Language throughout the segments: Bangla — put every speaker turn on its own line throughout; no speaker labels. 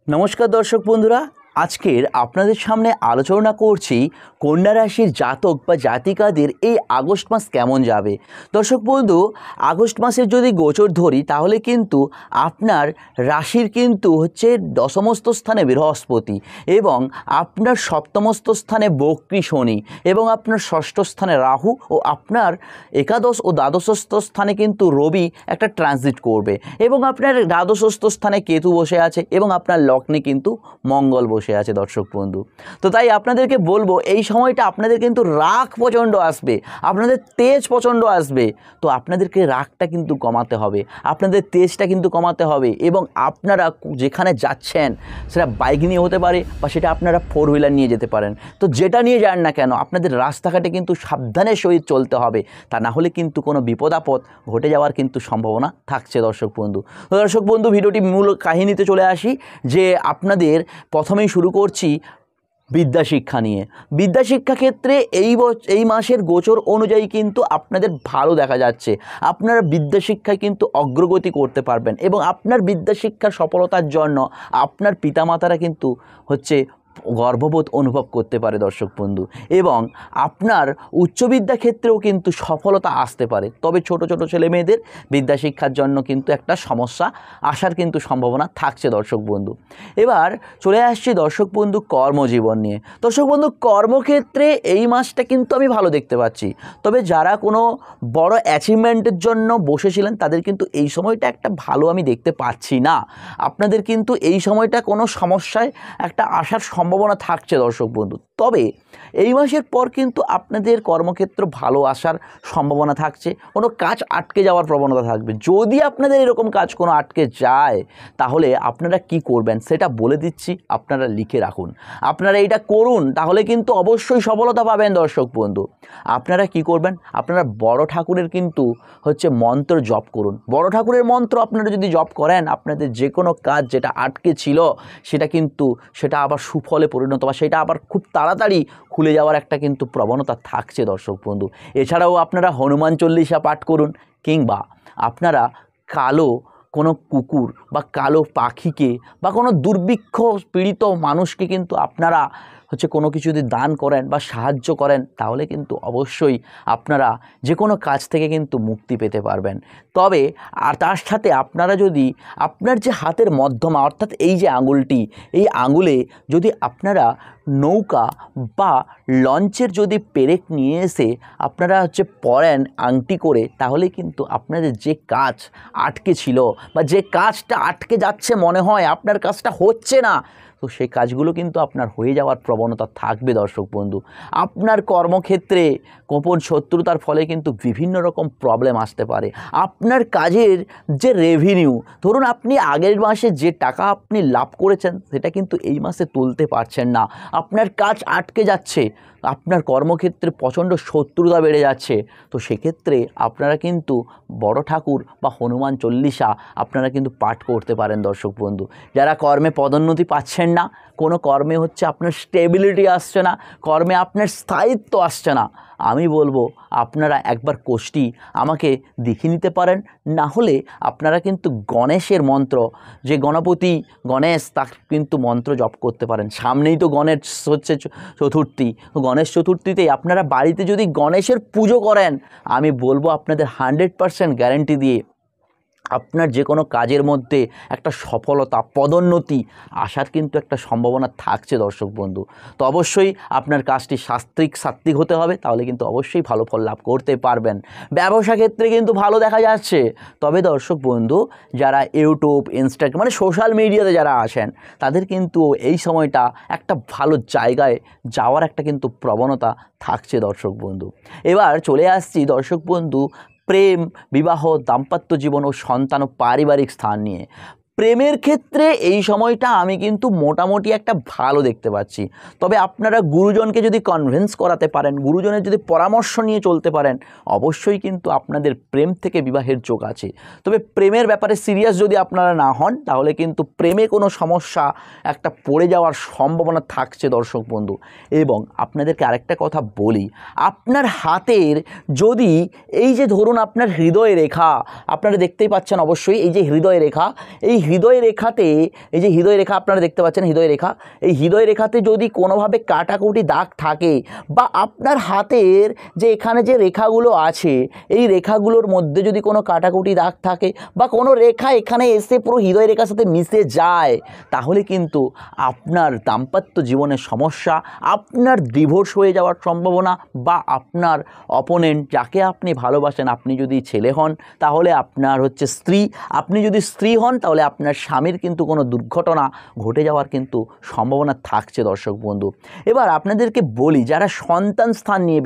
নমস্কার দর্শক বন্ধুরা, আজকের আপনাদের সামনে আলোচনা করছি কন্যা রাশির জাতক বা জাতিকাদের এই আগস্ট মাস কেমন যাবে। দর্শক বন্ধু, আগস্ট মাসের যদি গোচর ধরি তাহলে কিন্তু আপনার রাশির কিন্তু হচ্ছে দশমস্ত স্থানে বৃহস্পতি এবং আপনার সপ্তমস্ত স্থানে বক্রী শনি এবং আপনার ষষ্ঠ স্থানে রাহু ও আপনার একাদশ ও দ্বাদশস্থ স্থানে কিন্তু রবি একটা ট্রানজিট করবে এবং আপনার দ্বাদশস্থ স্থানে কেতু বসে আছে এবং আপনার লগ্নে কিন্তু মঙ্গল বসে আছে। দর্শক বন্ধু, তো তাই আপনাদেরকে বলবো এই সময়টা আপনাদের কিন্তু রাগ প্রচণ্ড আসবে, আপনাদের তেজ প্রচণ্ড আসবে। তো আপনাদেরকে রাগটা কিন্তু কমাতে হবে, আপনাদের তেজটা কিন্তু কমাতে হবে এবং আপনারা যেখানে যাচ্ছেন সেটা বাইক নিয়ে হতে পারে বা সেটা আপনারা ফোর হুইলার নিয়ে যেতে পারেন। তো যেটা নিয়ে যান না কেন আপনাদের রাস্তাঘাটে কিন্তু সাবধানের সহিত চলতে হবে, তা না হলে কিন্তু কোনো বিপদ আপদ ঘটে যাওয়ার কিন্তু সম্ভাবনা থাকছে। দর্শক বন্ধু, তো দর্শক বন্ধু, ভিডিওটি মূল কাহিনীতে চলে আসি যে আপনাদের প্রথমেই শুরু করছি বিদ্যাশিক্ষা নিয়ে। বিদ্যাশিক্ষা ক্ষেত্রে এই মাসের গোচর অনুযায়ী কিন্তু আপনাদের ভালো দেখা যাচ্ছে, আপনারা বিদ্যাশিক্ষায় কিন্তু অগ্রগতি করতে পারবেন এবং আপনার বিদ্যাশিক্ষার সফলতার জন্য আপনার পিতামাতারা কিন্তু হচ্ছে গর্ববোধ অনুভব করতে পারে। দর্শক বন্ধু, এবং আপনার উচ্চবিদ্যা ক্ষেত্রেও কিন্তু সফলতা আসতে পারে, তবে ছোট ছোট ছেলে মেয়েদের বিদ্যাশিক্ষার জন্য কিন্তু একটা সমস্যা আসার কিন্তু সম্ভাবনা থাকছে। দর্শক বন্ধু, এবার চলে আসছি দর্শক বন্ধু কর্মজীবন নিয়ে। দর্শক বন্ধু, কর্মক্ষেত্রে এই মাসটা কিন্তু আমি ভালো দেখতে পাচ্ছি, তবে যারা কোনো বড় অ্যাচিভমেন্টের জন্য বসেছিলেন তাদের কিন্তু এই সময়টা একটা ভালো আমি দেখতে পাচ্ছি না। আপনাদের কিন্তু এই সময়টা কোনো সমস্যায় একটা আসার সম্ভাবনা থাকছে। দর্শক বন্ধু, তবে এই মাসের পর কিন্তু আপনাদের কর্মক্ষেত্র ভালো আসার সম্ভাবনা থাকছে, কোনো কাজ আটকে যাওয়ার প্রবণতা থাকবে। যদি আপনাদের এরকম কাজ কোনো আটকে যায় তাহলে আপনারা কি করবেন সেটা বলে দিচ্ছি, আপনারা লিখে রাখুন, আপনারা এইটা করুন, তাহলে কিন্তু অবশ্যই সফলতা পাবেন। দর্শক বন্ধু, আপনারা কি করবেন, আপনারা বড় ঠাকুরের কিন্তু হচ্ছে মন্ত্র জপ করুন। বড় ঠাকুরের মন্ত্র আপনারা যদি জপ করেন আপনাদের যে কোনো কাজ যেটা আটকে ছিল সেটা আবার সুফলে পরিণত বা সেটা আবার খুব তাড়াতাড়ি খুলে যাওয়ার একটা কিন্তু প্রবণতা থাকছে। দর্শক বন্ধু, এছাড়াও আপনারা হনুমান চল্লিশা পাঠ করুন, কিংবা আপনারা কালো কোনো কুকুর বা কালো পাখিকে বা কোনো দুর্ভিক্ষ পীড়িত মানুষকে কিন্তু আপনারা হচ্ছে কোনো কিছু যদি দান করেন বা সাহায্য করেন তাহলে কিন্তু অবশ্যই আপনারা যে কোনো কাজ থেকে কিন্তু মুক্তি পেতে পারবেন। তবে আর তার সাথে আপনারা যদি আপনার যে হাতের মধ্যমা অর্থাৎ এই যে আঙুলটি, এই আঙুলে যদি আপনারা নৌকা বা লঞ্চের যদি পেরেক নিয়ে এসে আপনারা হচ্ছে পরেন আংটি করে, তাহলে কিন্তু আপনাদের যে কাজ আটকে ছিল বা যে কাজটা আটকে যাচ্ছে মনে হয় আপনার কাজটা হচ্ছে না, তো সেই কাজগুলো কিন্তু আপনার হয়ে যাওয়ার প্রবণতা থাকবে। দর্শক বন্ধু, আপনার কর্মক্ষেত্রে গোপন শত্রুতার ফলে কিন্তু বিভিন্ন রকম প্রবলেম আসতে পারে। আপনার কাজের যে রেভিনিউ, ধরুন আপনি আগের মাসে যে টাকা আপনি লাভ করেছেন সেটা কিন্তু এই মাসে তুলতে পারছেন না, আপনার কাজ আটকে যাচ্ছে, আপনার কর্মক্ষেত্রে প্রচণ্ড শত্রুতা বেড়ে যাচ্ছে। তো সেক্ষেত্রে আপনারা কিন্তু বড় ঠাকুর বা হনুমান চল্লিশা আপনারা কিন্তু পাঠ করতে পারেন। দর্শক বন্ধু, যারা কর্মে পদোন্নতি পাচ্ছেন না, কোনো কর্মে হচ্ছে আপনার স্টেবিলিটি আসছে না, কর্মে আপনার স্থায়িত্ব আসছে না, আমি বলবো আপনারা একবার কোষ্ঠী আমাকে দেখিয়ে নিতে পারেন। না হলে আপনারা কিন্তু গণেশের মন্ত্র, যে গণপতি গণেশ, তার কিন্তু মন্ত্র জপ করতে পারেন। সামনেই তো গণেশ হচ্ছে চতুর্থী, গণেশ চতুর্থীতেই আপনারা বাড়িতে যদি গণেশের পুজো করেন, আমি বলবো আপনাদের 100% গ্যারেন্টি দিয়ে আপনার যে কোনো কাজের মধ্যে একটা সফলতা পদোন্নতি আসার কিন্তু একটা সম্ভাবনা থাকছে। দর্শক বন্ধু, তো অবশ্যই আপনার কাজটি সাত্ত্বিক হতে হবে, তাহলে কিন্তু অবশ্যই ভালো ফল লাভ করতে পারবেন। ব্যবসা ক্ষেত্রে কিন্তু ভালো দেখা যাচ্ছে, তবে দর্শক বন্ধু যারা ইউটিউব ইনস্টাগ্রাম মানে সোশ্যাল মিডিয়াতে যারা আসেন তাদের কিন্তু এই সময়টা একটা ভালো জায়গায় যাওয়ার একটা কিন্তু প্রবণতা থাকছে। দর্শক বন্ধু, এবার চলে আসছি দর্শক বন্ধু প্রেম, বিবাহ, দাম্পত্য জীবন ও সন্তান ও পারিবারিক স্থান নিয়ে। প্রেমের ক্ষেত্রে এই সময়টা আমি কিন্তু মোটামুটি একটা ভালো দেখতে পাচ্ছি, তবে আপনারা গুরুজনকে যদি কনভিন্স করাতে পারেন, গুরুজনের যদি পরামর্শ নিয়ে চলতে পারেন, অবশ্যই কিন্তু আপনাদের প্রেম থেকে বিবাহের যোগ আছে। তবে প্রেমের ব্যাপারে সিরিয়াস যদি আপনারা না হন তাহলে কিন্তু প্রেমে কোনো সমস্যা একটা পড়ে যাওয়ার সম্ভাবনা থাকছে। দর্শক বন্ধু, এবং আপনাদেরকে আরেকটা কথা বলি, আপনার হাতের যদি এই যে ধরুন আপনার হৃদয় রেখা আপনারা দেখতেই পাচ্ছেন, অবশ্যই এই যে হৃদয় রেখা, এই হৃদয় রেখাতে, এই যে হৃদয় রেখা আপনারা দেখতে পাচ্ছেন, হৃদয় রেখা, এই হৃদয় রেখাতে যদি কোনোভাবে কাটাকুটি দাগ থাকে বা আপনার হাতের যে এখানে যে রেখাগুলো আছে এই রেখাগুলোর মধ্যে যদি কোনো কাটাকুটি দাগ থাকে বা কোনো রেখা এখানে এসে পুরো হৃদয় রেখার সাথে মিশে যায়, তাহলে কিন্তু আপনার দাম্পত্য জীবনের সমস্যা, আপনার ডিভোর্স হয়ে যাওয়ার সম্ভাবনা, বা আপনার অপোনেন্ট যাকে আপনি ভালোবাসেন, আপনি যদি ছেলে হন তাহলে আপনার হচ্ছে স্ত্রী, আপনি যদি স্ত্রী হন তাহলে আপনার স্বামীর কিন্তু কোনো দুর্ঘটনা ঘটে যাওয়ার কিন্তু সম্ভাবনা থাকছে দর্শক বন্ধু। এবার আপনাদেরকে বলি, যারা সন্তান স্থান নিয়ে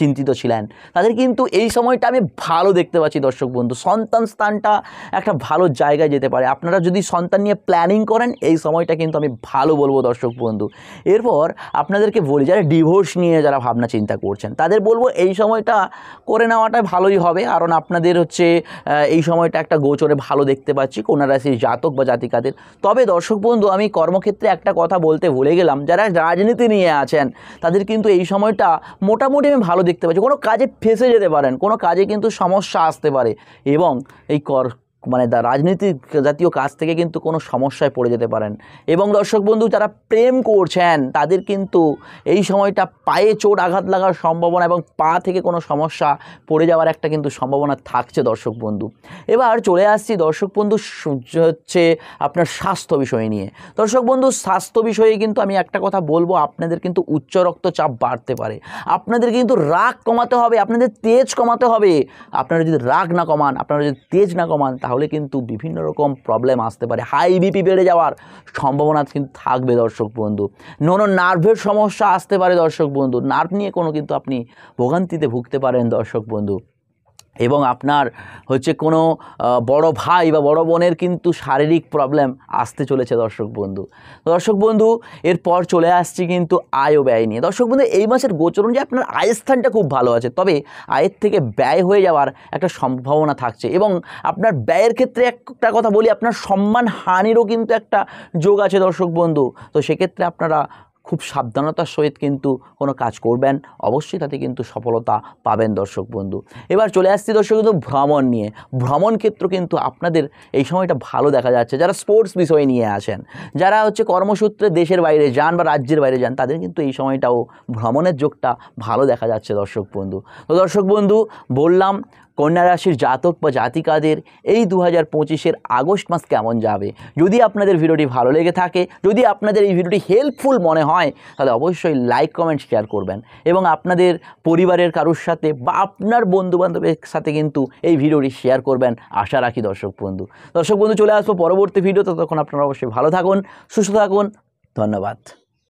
চিন্তিত ছিলেন তাদের কিন্তু এই সময়টা আমি ভালো দেখতে পাচ্ছি দর্শক বন্ধু। সন্তান স্থানটা একটা ভালো জায়গায় যেতে পারে। আপনারা যদি সন্তান নিয়ে প্ল্যানিং করেন এই সময়টা কিন্তু আমি ভালো বলবো দর্শক বন্ধু। এরপর আপনাদেরকে বলি, যারা ডিভোর্স নিয়ে যারা ভাবনা চিন্তা করছেন তাদের বলবো এই সময়টা করে নেওয়াটা ভালোই হবে, কারণ আপনাদের হচ্ছে এই সময়টা একটা গোচরে ভালো দেখতে পাচ্ছি কন্যা রাশির জাতক বা জাতিকাদের। তবে দর্শক বন্ধু, আমি কর্মক্ষেত্রে একটা কথা বলতে ভুলে গেলাম, যারা রাজনীতি নিয়ে আছেন তাদের কিন্তু এই সময়টা মোটামুটি আমি ভালো দেখতে পাচ্ছি। কোনো কাজে ফেঁসে যেতে পারেন, কোনো কাজে কিন্তু সমস্যা আসতে পারে, এবং এই রাজনীতিক জাতীয় কাজ থেকে কিন্তু কোনো সমস্যায় পড়ে যেতে পারেন। এবং দর্শক বন্ধু, যারা প্রেম করছেন তাদের কিন্তু এই সময়টা পায়ে চোট আঘাত লাগার সম্ভাবনা এবং পা থেকে কোনো সমস্যা পড়ে যাওয়ার একটা কিন্তু সম্ভাবনা থাকছে দর্শক বন্ধু। এবার চলে আসছি দর্শক বন্ধু হচ্ছে আপনার স্বাস্থ্য বিষয় নিয়ে। দর্শক বন্ধু, স্বাস্থ্য বিষয়ে কিন্তু আমি একটা কথা বলবো, আপনাদের কিন্তু উচ্চ রক্তচাপ বাড়তে পারে। আপনাদের কিন্তু রাগ কমাতে হবে, আপনাদের তেজ কমাতে হবে। আপনারা যদি রাগ না কমান, আপনারা যদি তেজ না কমান, তাহলে কিন্তু বিভিন্ন রকম প্রবলেম আসতে পারে। হাই বিপি বেড়ে যাওয়ার সম্ভাবনা কিন্তু থাকবে দর্শক বন্ধু। নার্ভের সমস্যা আসতে পারে দর্শক বন্ধু, নার্ভ নিয়ে কোনো কিন্তু আপনি ভোগান্তিতে ভুগতে পারেন দর্শক বন্ধু। এবং আপনার হচ্ছে কোনো বড় ভাই বা বড় বোনের কিন্তু শারীরিক প্রবলেম আসতে চলেছে দর্শক বন্ধু। দর্শক বন্ধু, এরপর চলে আসছি কিন্তু আয় ও ব্যয় নিয়ে। দর্শক বন্ধু, এই মাসের গোচর অনুযায়ী আপনার আয়ের স্থানটা খুব ভালো আছে, তবে আয়ের থেকে ব্যয় হয়ে যাওয়ার একটা সম্ভাবনা থাকছে। এবং আপনার ব্যয়ের ক্ষেত্রে একটা কথা বলি, আপনার সম্মান হানিরও কিন্তু একটা যোগ আছে দর্শক বন্ধু। তো সেক্ষেত্রে আপনারা খুব সাবধানতার সহিত কিন্তু কোনো কাজ করবেন, অবশ্যই তাতে কিন্তু সফলতা পাবেন দর্শক বন্ধু। এবার চলে আসছি দর্শক বন্ধু ভ্রমণ নিয়ে। ভ্রমণ ক্ষেত্র কিন্তু আপনাদের এই সময়টা ভালো দেখা যাচ্ছে। যারা স্পোর্টস বিষয় নিয়ে আসেন, যারা হচ্ছে কর্মসূত্রে দেশের বাইরে যান বা রাজ্যের বাইরে যান, তাদের কিন্তু এই সময়টাও ভ্রমণের যোগটা ভালো দেখা যাচ্ছে দর্শক বন্ধু। তো দর্শক বন্ধু, বললাম কন্যা রাশির জাতক বা জাতিকাদের এই 2025-এর আগস্ট মাস কেমন যাবে। যদি আপনাদের ভিডিওটি ভালো লেগে থাকে, যদি আপনাদের এই ভিডিওটি হেল্পফুল মনে হয়, তাহলে অবশ্যই লাইক কমেন্ট শেয়ার করবেন এবং আপনাদের পরিবারের কারোর সাথে বা আপনার বন্ধুবান্ধবের সাথে কিন্তু এই ভিডিওটি শেয়ার করবেন, আশা রাখি দর্শক বন্ধু। দর্শক বন্ধু, চলে আসবো পরবর্তী ভিডিওতে, ততক্ষণ আপনারা অবশ্যই ভালো থাকুন, সুস্থ থাকুন, ধন্যবাদ।